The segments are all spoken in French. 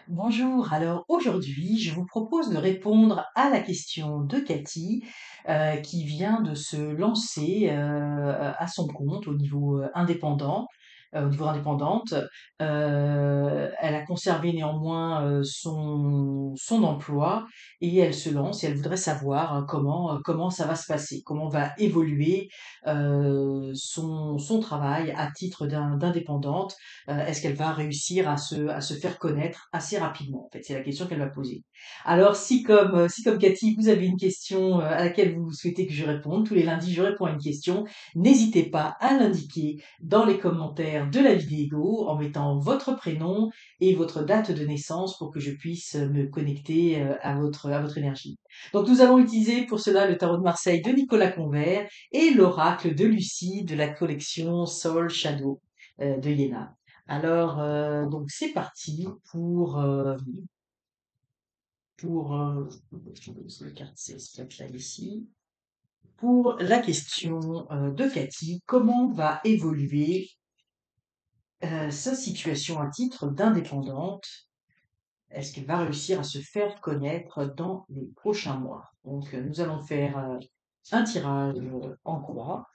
Bonjour, alors aujourd'hui, je vous propose de répondre à la question de Cathy, qui vient de se lancer à son compte au niveau indépendante. Elle a conservé néanmoins son emploi et elle se lance et elle voudrait savoir comment ça va se passer, comment va évoluer son travail à titre d'indépendante. Est-ce qu'elle va réussir à se faire connaître assez rapidement? En fait, c'est la question qu'elle va poser. Alors, si comme Cathy, vous avez une question à laquelle vous souhaitez que je réponde, tous les lundis, je réponds à une question. N'hésitez pas à l'indiquer dans les commentaires de la vidéo en mettant votre prénom et votre date de naissance pour que je puisse me connecter à votre énergie. Donc, nous allons utiliser pour cela le tarot de Marseille de Nicolas Convert et l'oracle de Lucie de la collection Soul Shadow de Yéna. Alors, donc c'est parti pour le carte C, cette là ici. Pour la question de Cathy, comment va évoluer sa situation à titre d'indépendante? Est-ce qu'elle va réussir à se faire connaître dans les prochains mois? Donc, nous allons faire un tirage en croix,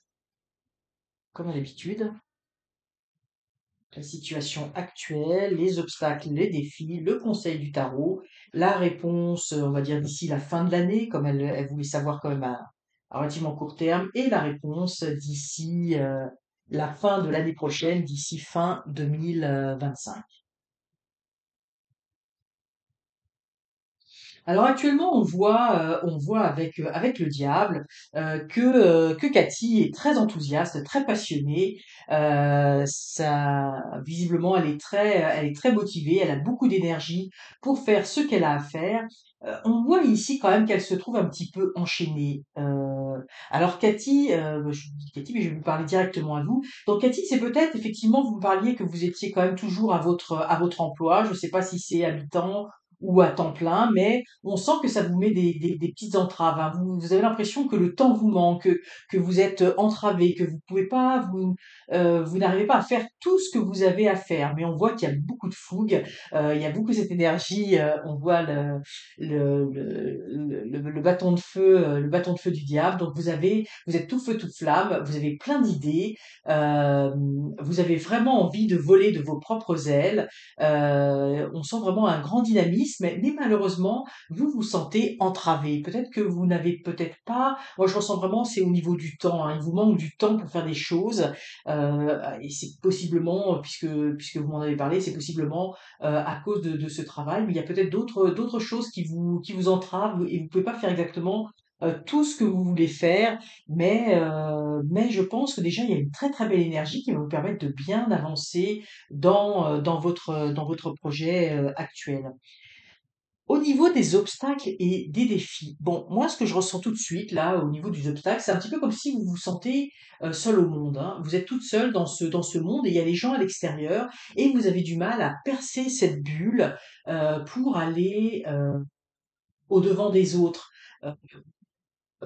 comme d'habitude. La situation actuelle, les obstacles, les défis, le conseil du tarot, la réponse, on va dire d'ici la fin de l'année, comme elle voulait savoir quand même à relativement court terme, et la réponse d'ici la fin de l'année prochaine, d'ici fin 2025. Alors actuellement, on voit avec le diable que Cathy est très enthousiaste, très passionnée. Visiblement, elle est très motivée, elle a beaucoup d'énergie pour faire ce qu'elle a à faire. On voit ici quand même qu'elle se trouve un petit peu enchaînée. Alors Cathy, je dis Cathy, mais je vais vous parler directement à vous. Donc Cathy, c'est peut-être effectivement, vous me parliez que vous étiez quand même toujours à votre emploi. Je ne sais pas si c'est à mi-temps ou à temps plein, mais on sent que ça vous met des petites entraves, hein. Vous avez l'impression que le temps vous manque, que vous êtes entravé, que vous pouvez pas, vous n'arrivez pas à faire tout ce que vous avez à faire. Mais on voit qu'il y a beaucoup de fougue, il y a beaucoup cette énergie. On voit le bâton de feu, le bâton de feu du diable. Donc vous êtes tout feu, toute flamme. Vous avez plein d'idées. euh, Vous avez vraiment envie de voler de vos propres ailes. On sent vraiment un grand dynamisme, mais malheureusement, vous vous sentez entravé. Peut-être que vous n'avez peut-être pas. Moi, je ressens vraiment, c'est au niveau du temps, hein. Il vous manque du temps pour faire des choses, et c'est possiblement, puisque vous m'en avez parlé, c'est possiblement à cause de ce travail. Mais il y a peut-être d'autres choses qui vous entravent et vous pouvez pas faire exactement tout ce que vous voulez faire, mais je pense que déjà il y a une très très belle énergie qui va vous permettre de bien avancer dans votre projet actuel. Au niveau des obstacles et des défis, bon, moi, ce que je ressens tout de suite, là, au niveau des obstacles, c'est un petit peu comme si vous vous sentez seul au monde, hein. Vous êtes toute seule dans ce monde et il y a les gens à l'extérieur et vous avez du mal à percer cette bulle pour aller au-devant des autres. Euh,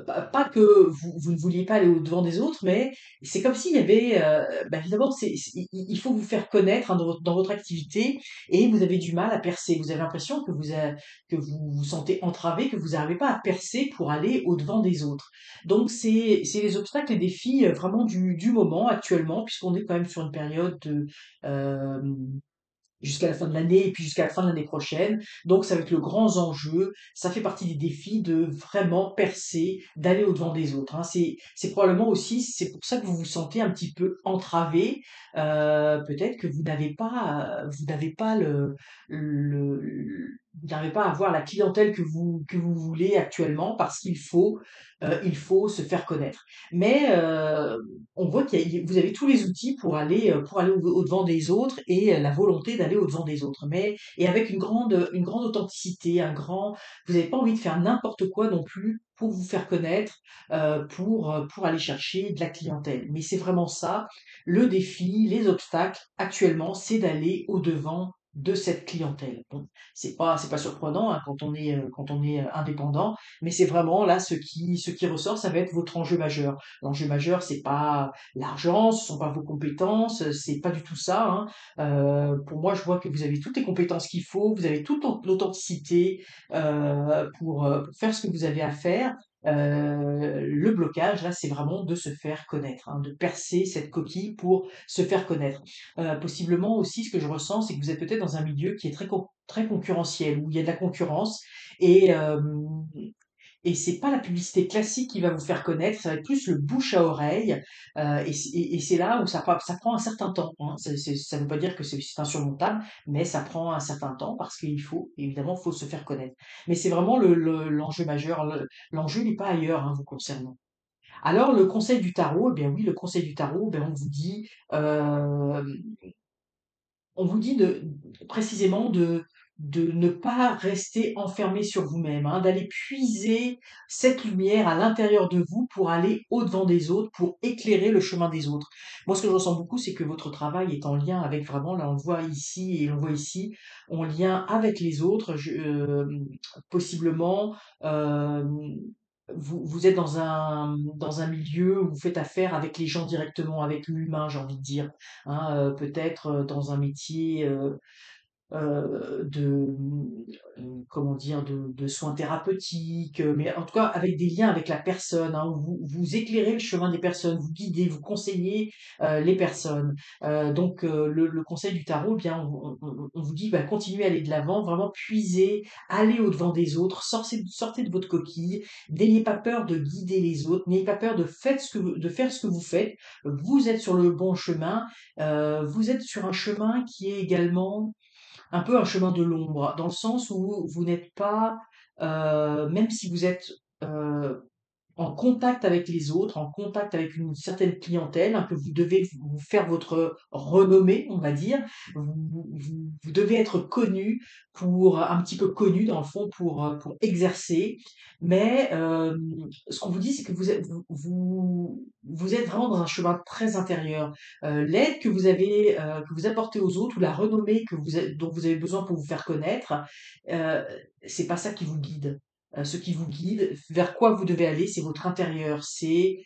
pas que vous ne vouliez pas aller au-devant des autres, mais c'est comme s'il y avait, évidemment, il faut vous faire connaître hein, dans votre activité et vous avez du mal à percer. Vous avez l'impression que vous vous sentez entravé, que vous n'arrivez pas à percer pour aller au-devant des autres. Donc c'est les obstacles et défis vraiment du moment actuellement, puisqu'on est quand même sur une période de, euh, jusqu'à la fin de l'année et puis jusqu'à la fin de l'année prochaine. Donc ça va être le grand enjeu, ça fait partie des défis de vraiment percer, d'aller au-devant des autres, hein. C'est probablement aussi, c'est pour ça que vous vous sentez un petit peu entravé. Peut-être que vous n'avez pas vous n'arrivez pas à avoir la clientèle que vous voulez actuellement parce il faut se faire connaître. Mais on voit vous avez tous les outils pour aller au-devant des autres et la volonté d'aller au-devant des autres. Mais, et avec une grande authenticité, vous n'avez pas envie de faire n'importe quoi non plus pour vous faire connaître, pour aller chercher de la clientèle. Mais c'est vraiment ça, le défi, les obstacles actuellement, c'est d'aller au-devant de cette clientèle. Bon, c'est pas surprenant, hein, quand on est indépendant, mais c'est vraiment là ce qui ressort, ça va être votre enjeu majeur. L'enjeu majeur, c'est pas l'argent, ce sont pas vos compétences, c'est pas du tout ça, hein. Pour moi, je vois que vous avez toutes les compétences qu'il faut, vous avez toute l'authenticité pour faire ce que vous avez à faire. Le blocage, là, c'est vraiment de se faire connaître, hein, de percer cette coquille pour se faire connaître. Possiblement aussi, ce que je ressens, c'est que vous êtes peut-être dans un milieu qui est très concurrentiel, où il y a de la concurrence et hem et c'est pas la publicité classique qui va vous faire connaître, ça va être plus le bouche à oreille, et c'est là où ça prend un certain temps, hein. Ça veut pas dire que c'est insurmontable, mais ça prend un certain temps parce qu'il faut évidemment, faut se faire connaître. Mais c'est vraiment l'enjeu majeur, l'enjeu n'est pas ailleurs, hein, vous concernant. Alors le conseil du tarot, eh bien oui, le conseil du tarot, ben hem on vous dit de précisément de ne pas rester enfermé sur vous-même, hein, d'aller puiser cette lumière à l'intérieur de vous pour aller au-devant des autres, pour éclairer le chemin des autres. Moi, ce que je ressens beaucoup, c'est que votre travail est en lien avec vraiment, là on le voit ici et on le voit ici, en lien avec les autres, possiblement, hem, vous êtes dans un milieu où vous faites affaire avec les gens directement, avec l'humain, j'ai envie de dire, hein, peut-être dans un métier de comment dire, de soins thérapeutiques, mais en tout cas avec des liens avec la personne, hein, où vous éclairez le chemin des personnes, vous guidez, vous conseillez les personnes. Donc le conseil du tarot, eh bien, on vous dit, bah, continuez à aller de l'avant, vraiment puiser, allez au-devant des autres, sortez de votre coquille, n'ayez pas peur de guider les autres, n'ayez pas peur de faire ce que vous faites. Vous êtes sur le bon chemin, vous êtes sur un chemin qui est également un peu un chemin de l'ombre, dans le sens où vous n'êtes pas, même si vous êtes, heu, en contact avec les autres, en contact avec une certaine clientèle, hein, que vous devez vous faire votre renommée, on va dire. Vous devez être connu pour un petit peu connu dans le fond pour exercer. Mais ce qu'on vous dit, c'est que vous êtes vraiment dans un chemin très intérieur. L'aide que vous avez, que vous apportez aux autres ou la renommée dont vous avez besoin pour vous faire connaître, heu, c'est pas ça qui vous guide. Ce qui vous guide, vers quoi vous devez aller, c'est votre intérieur, c'est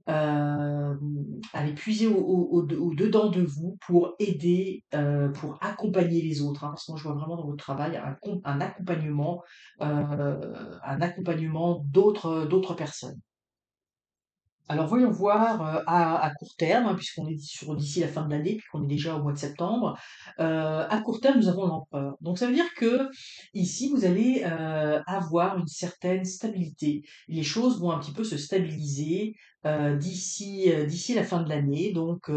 aller puiser au dedans de vous pour aider, pour accompagner les autres, hein. Parce que moi, je vois vraiment dans votre travail un accompagnement d'autres personnes. Alors voyons voir, à court terme, hein, puisqu'on est sur d'ici la fin de l'année, puisqu'on est déjà au mois de septembre. À court terme, nous avons l'empereur. Donc ça veut dire que ici, vous allez, avoir une certaine stabilité. Les choses vont un petit peu se stabiliser, d'ici la fin de l'année. Donc,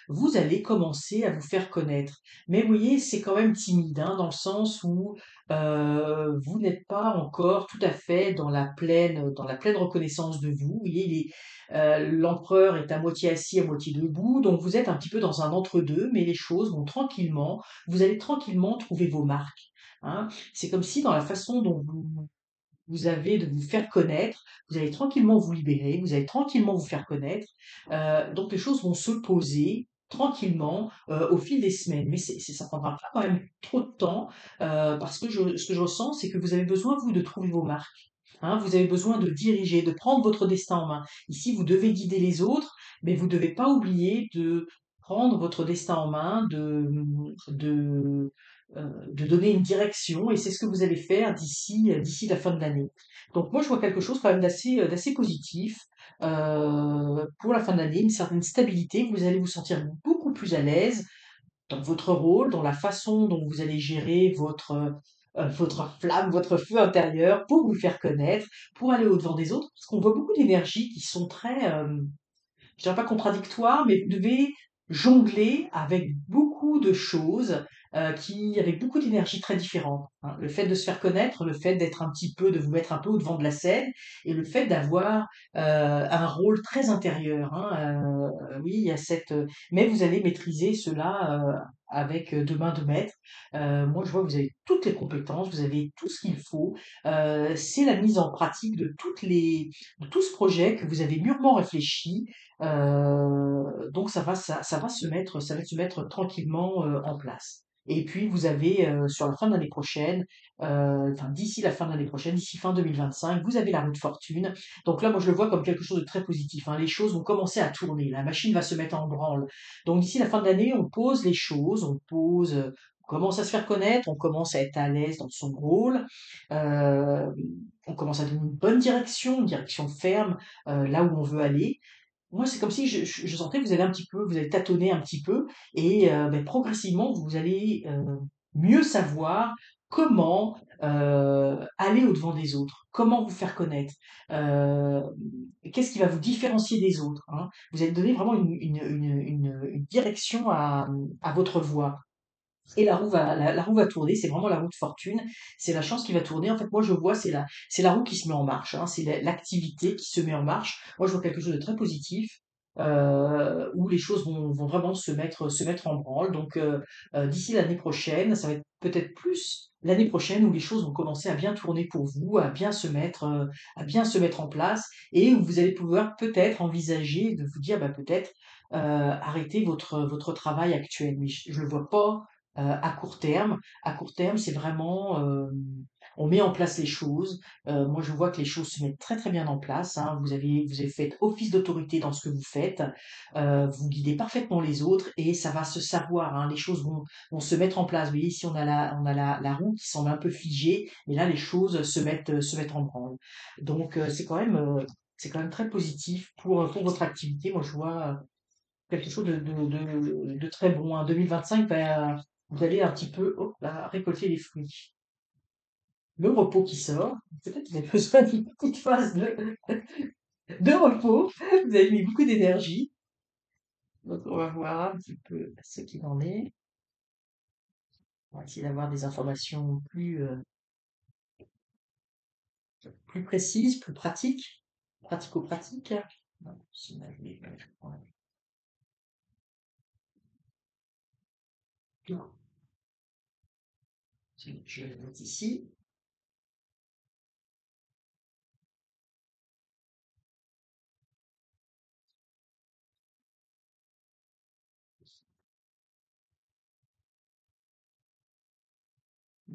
vous allez commencer à vous faire connaître. Mais vous voyez, c'est quand même timide, hein, dans le sens où, vous n'êtes pas encore tout à fait dans la pleine reconnaissance de vous. Vous voyez, l'empereur est à moitié assis, à moitié debout, donc vous êtes un petit peu dans un entre-deux, mais les choses vont tranquillement, vous allez tranquillement trouver vos marques, hein. C'est comme si dans la façon dont vous avez de vous faire connaître, vous allez tranquillement vous libérer, vous allez tranquillement vous faire connaître, donc les choses vont se poser tranquillement, au fil des semaines. Mais ça prendra pas quand même trop de temps, parce que ce que je ressens, c'est que vous avez besoin, vous, de trouver vos marques. Hein, vous avez besoin de diriger, de prendre votre destin en main. Ici, vous devez guider les autres, mais vous ne devez pas oublier de prendre votre destin en main, de donner une direction, et c'est ce que vous allez faire d'ici la fin de l'année. Donc moi, je vois quelque chose quand même d'assez positif pour la fin de l'année, une certaine stabilité. Vous allez vous sentir beaucoup plus à l'aise dans votre rôle, dans la façon dont vous allez gérer votre flamme, votre feu intérieur pour vous faire connaître, pour aller au-devant des autres, parce qu'on voit beaucoup d'énergies qui sont très, je dirais pas contradictoires, mais vous devez jongler avec beaucoup de choses, avec beaucoup d'énergie très différentes, hein. Le fait de se faire connaître, le fait de vous mettre un peu au devant de la scène et le fait d'avoir, un rôle très intérieur, hein, oui, il y a mais vous allez maîtriser cela, avec, 2 mains de maître. Moi, je vois que vous avez toutes les compétences, vous avez tout ce qu'il faut. C'est la mise en pratique de tout ce projet que vous avez mûrement réfléchi. Donc ça va se mettre tranquillement, en place. Et puis vous avez, sur la fin de l'année prochaine, enfin d'ici la fin de l'année prochaine, d'ici fin 2025, vous avez la roue de fortune. Donc là, moi je le vois comme quelque chose de très positif, hein. Les choses vont commencer à tourner, la machine va se mettre en branle. Donc d'ici la fin de l'année, on pose les choses, on commence à se faire connaître, on commence à être à l'aise dans son rôle, heu, on commence à donner une bonne direction, une direction ferme, là où on veut aller. Moi, c'est comme si je sentais que vous allez tâtonner un petit peu et beh, progressivement, vous allez, mieux savoir comment, aller au-devant des autres, comment vous faire connaître, heu, qu'est-ce qui va vous différencier des autres, hein. Vous allez donner vraiment une direction à votre voix. Et la roue va tourner, c'est vraiment la roue de fortune, c'est la chance qui va tourner. En fait, moi, je vois, c'est la roue qui se met en marche, hein, c'est l'activité qui se met en marche. Moi, je vois quelque chose de très positif, où les choses vont vraiment se mettre en branle. Donc, d'ici l'année prochaine, ça va être peut-être plus l'année prochaine où les choses vont commencer à bien tourner pour vous, à bien se mettre en place et où vous allez pouvoir peut-être envisager de vous dire, bah, peut-être, arrêter votre travail actuel. Mais je le vois pas à court terme. À court terme, c'est vraiment, on met en place les choses. Moi, je vois que les choses se mettent très, très bien en place, hein. Vous avez fait office d'autorité dans ce que vous faites. Vous guidez parfaitement les autres et ça va se savoir, hein. Les choses vont se mettre en place. Vous voyez, ici, on a la roue qui semble un peu figée, mais là, les choses se mettent en branle. Donc, c'est quand même très positif pour votre activité. Moi, je vois quelque chose de très bon, hein. 2025, ben, vous allez un petit peu hop là, récolter les fruits. Le repos qui sort, peut-être que vous avez besoin d'une petite phase de repos. Vous avez mis beaucoup d'énergie. Donc on va voir un petit peu ce qu'il en est. On va essayer d'avoir des informations plus précises, plus pratiques, pratico-pratiques. Non, je vais le mettre ici.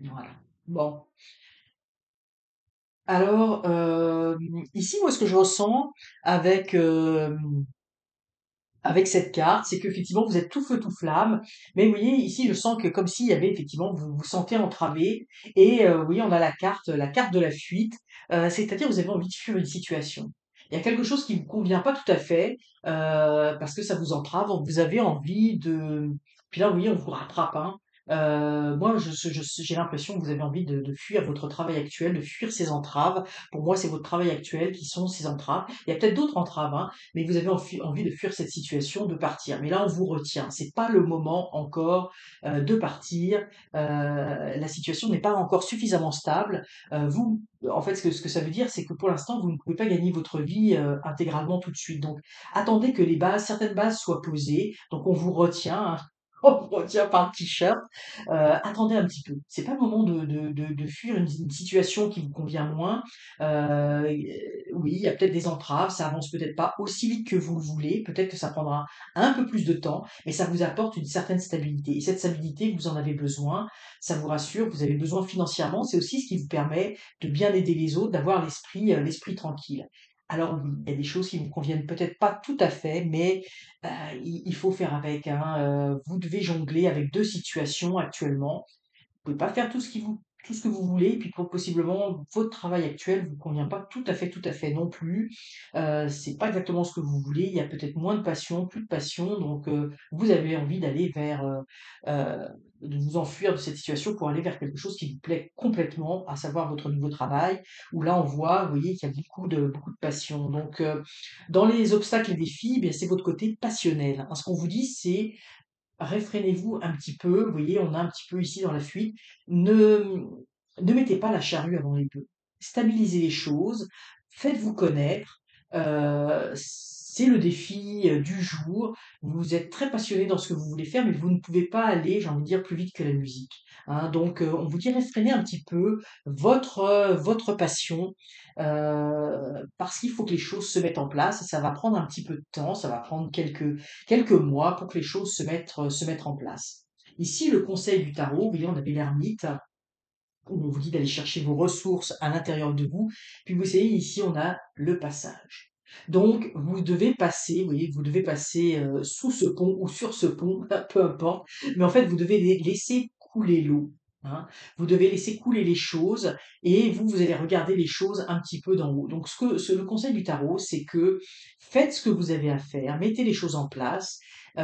Voilà. Bon. Alors, ici, moi, ce que je ressens avec, avec cette carte, c'est qu'effectivement, vous êtes tout feu, tout flamme. Mais vous voyez, ici, je sens que comme s'il y avait effectivement, vous vous sentez entravé. Et vous voyez, on a la carte de la fuite. C'est-à-dire, vous avez envie de fuir une situation. Il y a quelque chose qui vous convient pas tout à fait, parce que ça vous entrave. Donc, vous avez envie de... Puis là, vous voyez, on vous rattrape, hein. Moi, j'ai l'impression que vous avez envie de fuir votre travail actuel, de fuir ces entraves. Pour moi, c'est votre travail actuel qui sont ces entraves. Il y a peut-être d'autres entraves, hein, mais vous avez envie de fuir cette situation, de partir. Mais là, on vous retient. C'est pas le moment encore de partir. La situation n'est pas encore suffisamment stable. En fait, ce que ça veut dire, c'est que pour l'instant, vous ne pouvez pas gagner votre vie intégralement tout de suite. Donc, attendez que certaines bases soient posées. Donc, on vous retient, hein. On vous retient par le t-shirt. Attendez un petit peu. C'est pas le moment de fuir une situation qui vous convient moins. Euh, oui, il y a peut-être des entraves, ça avance peut-être pas aussi vite que vous le voulez, peut-être que ça prendra un peu plus de temps, mais ça vous apporte une certaine stabilité. Et cette stabilité, vous en avez besoin, ça vous rassure, vous avez besoin financièrement, c'est aussi ce qui vous permet de bien aider les autres, d'avoir l'esprit tranquille. Alors oui, il y a des choses qui ne vous conviennent peut-être pas tout à fait, mais il faut faire avec, hein. Vous devez jongler avec deux situations actuellement. Vous pouvez pas faire tout ce que vous voulez, puis possiblement votre travail actuel vous convient pas tout à fait non plus. C'est pas exactement ce que vous voulez. Il y a peut-être moins de passion, plus de passion, donc vous avez envie d'aller vers, de vous enfuir de cette situation pour aller vers quelque chose qui vous plaît complètement, à savoir votre nouveau travail. Où là on voit, vous voyez qu'il y a beaucoup de passion. Donc dans les obstacles et défis, eh bien c'est votre côté passionnel, hein. Ce qu'on vous dit, c'est réfrénez-vous un petit peu, vous voyez, on a un petit peu ici dans la fuite. Ne, ne mettez pas la charrue avant les bœufs. Stabilisez les choses, faites-vous connaître. C'est le défi du jour. Vous êtes très passionné dans ce que vous voulez faire, mais vous ne pouvez pas aller, j'ai envie de dire, plus vite que la musique, hein. Donc, on vous dit réfrénez un petit peu votre passion, parce qu'il faut que les choses se mettent en place. Ça va prendre un petit peu de temps, ça va prendre quelques mois pour que les choses se mettent en place. Ici, le conseil du tarot, vous voyez, on avait l'ermite, où on vous dit d'aller chercher vos ressources à l'intérieur de vous. Puis vous savez, ici, on a le passage. Donc, vous devez passer, vous voyez, vous devez passer sous ce pont ou sur ce pont, peu importe. Mais en fait, vous devez laisser couler l'eau. Hein. Vous devez laisser couler les choses et vous allez regarder les choses un petit peu d'en haut. Donc, le conseil du tarot, c'est que faites ce que vous avez à faire, mettez les choses en place. Il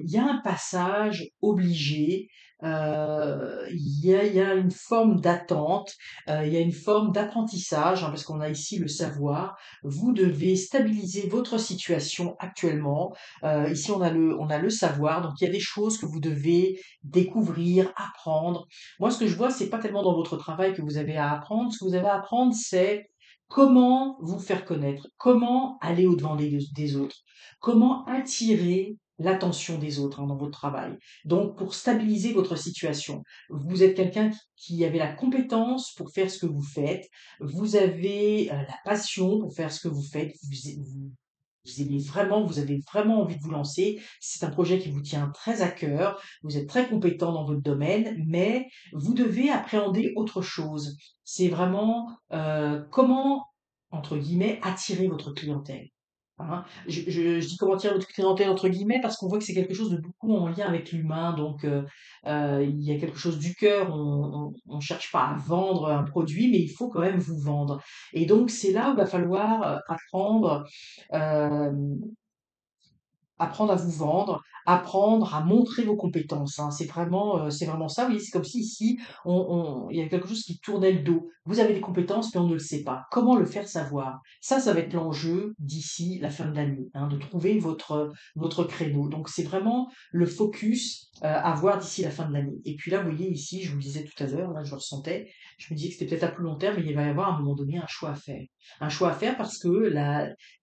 y a un passage obligé, il y a une forme d'attente, il y a une forme d'apprentissage, hein, parce qu'on a ici le savoir. Vous devez stabiliser votre situation actuellement. Ici, on a le savoir, donc il y a des choses que vous devez découvrir, apprendre. Moi, ce que je vois, c'est pas tellement dans votre travail que vous avez à apprendre. Ce que vous avez à apprendre, c'est comment vous faire connaître, comment aller au-devant des autres, comment attirer l'attention des autres, hein, dans votre travail. Donc, pour stabiliser votre situation, vous êtes quelqu'un qui avait la compétence pour faire ce que vous faites, vous avez la passion pour faire ce que vous faites, vous avez vraiment envie de vous lancer. C'est un projet qui vous tient très à cœur, vous êtes très compétent dans votre domaine, mais vous devez appréhender autre chose. C'est vraiment comment, entre guillemets, attirer votre clientèle. Hein. Je dis comment attirer votre clientèle entre guillemets parce qu'on voit que c'est quelque chose de beaucoup en lien avec l'humain. Donc, il y a quelque chose du cœur. On cherche pas à vendre un produit, mais il faut quand même vous vendre. Et donc, c'est là où il va falloir euh, apprendre à vous vendre, apprendre à montrer vos compétences, hein. C'est vraiment ça. Vous voyez, c'est comme si ici, il y a quelque chose qui tournait le dos. Vous avez des compétences, mais on ne le sait pas. Comment le faire savoir? Ça va être l'enjeu d'ici la fin de l'année, hein, de trouver votre créneau. Donc, c'est vraiment le focus à voir d'ici la fin de l'année. Et puis là, vous voyez ici, je vous le disais tout à l'heure, là, je le ressentais, je me disais que c'était peut-être à plus long terme, mais il va y avoir à un moment donné un choix à faire. Un choix à faire parce que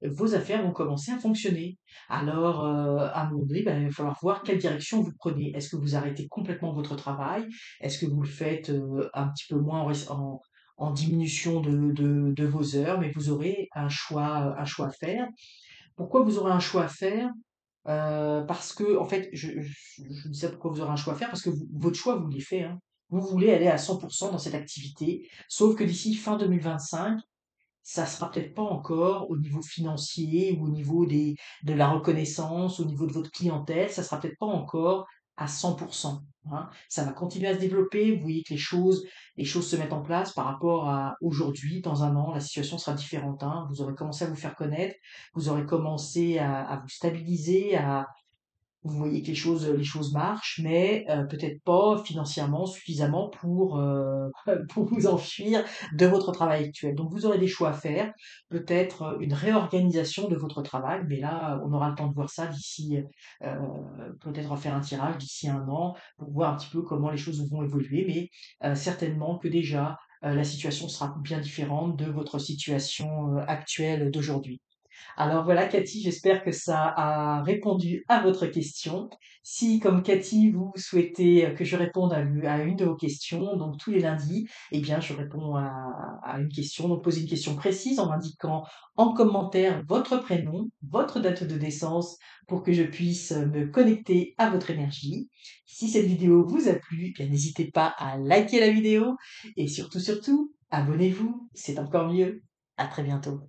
vos affaires vont commencer à fonctionner. Alors, à un moment donné, ben, il va falloir voir quelle direction vous prenez. Est-ce que vous arrêtez complètement votre travail? Est-ce que vous le faites un petit peu moins en diminution de vos heures? Mais vous aurez un choix à faire. Pourquoi vous aurez un choix à faire? Parce que, en fait, je dis ça pourquoi vous aurez un choix à faire, parce que votre choix, vous l'avez fait. Hein. Vous voulez aller à 100% dans cette activité, sauf que d'ici fin 2025, ça sera peut-être pas encore au niveau financier ou au niveau de la reconnaissance, au niveau de votre clientèle, ça sera peut-être pas encore à 100%, hein. Ça va continuer à se développer. Vous voyez que les choses se mettent en place par rapport à aujourd'hui. Dans un an, la situation sera différente, hein. Vous aurez commencé à vous faire connaître, vous aurez commencé à vous stabiliser, vous voyez que les choses marchent, mais peut-être pas financièrement suffisamment pour vous enfuir de votre travail actuel. Donc vous aurez des choix à faire, peut-être une réorganisation de votre travail, mais là, on aura le temps de voir ça d'ici, peut-être faire un tirage d'ici un an pour voir un petit peu comment les choses vont évoluer, mais certainement que déjà, la situation sera bien différente de votre situation actuelle d'aujourd'hui. Alors voilà, Cathy, j'espère que ça a répondu à votre question. Si, comme Cathy, vous souhaitez que je réponde à une de vos questions, donc tous les lundis, eh bien, je réponds à une question. Donc, posez une question précise en m'indiquant en commentaire votre prénom, votre date de naissance pour que je puisse me connecter à votre énergie. Si cette vidéo vous a plu, eh bien, n'hésitez pas à liker la vidéo et surtout, surtout, abonnez-vous. C'est encore mieux. À très bientôt.